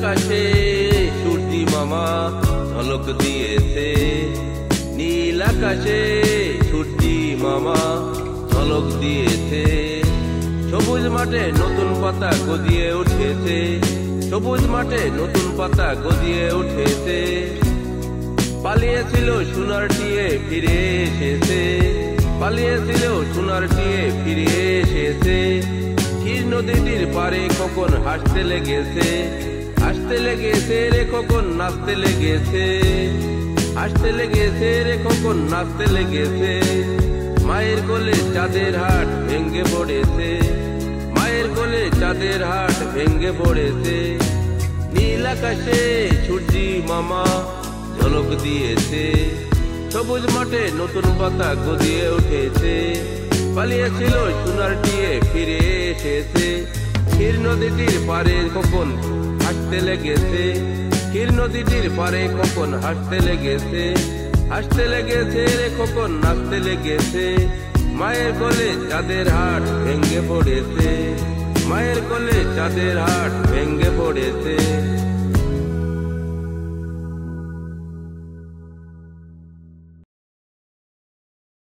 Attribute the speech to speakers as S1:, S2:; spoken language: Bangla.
S1: আকাশে সূর্যি মামা ঝলক দিয়েছে, নীল আকাশে সূর্যি মামা ঝলক দিয়েছে। সবুজ মাঠে নতুন পাতা গজিয়ে উঠেছে, সবুজ মাঠে নতুন পাতা গজিয়ে উঠেছে। পালিয়েছিল সোনার টিয়ে ফিরে এসেছে, পালিয়েছিল সোনার টিয়ে ফিরে এসেছে। ক্ষীর নদীটির পারে কখন হাসতে লেগেছে, হাসতে লেগেছে রে কখন নাচতে লেগেছে, হাসতে লেগেছে রে কখন নাচতে লেগেছে। মায়ের কোলে চাঁদের হাট ভেঙ্গে পড়েছে, মায়ের কোলে চাঁদের হাট ভেঙ্গে পড়েছে। নীল আকাশে সূর্যি মামা ঝলক দিয়েছে, সবুজ মাঠে নতুন পাতা গজিয়ে উঠেছে। পালিয়েছিল সোনার টিয়ে ফিরে এসেছে। ক্ষীর নদীটির পারে কখন হাসতে লেগেছে, ক্ষীর নদীটির পারে কখন হাসতে লেগেছে, হাসতে লেগেছে রে কখন নাচতে লেগেছে। মায়ের কোলে চাঁদের হাট ভেঙ্গে পড়েছে, মায়ের কোলে চাঁদের হাট ভেঙ্গে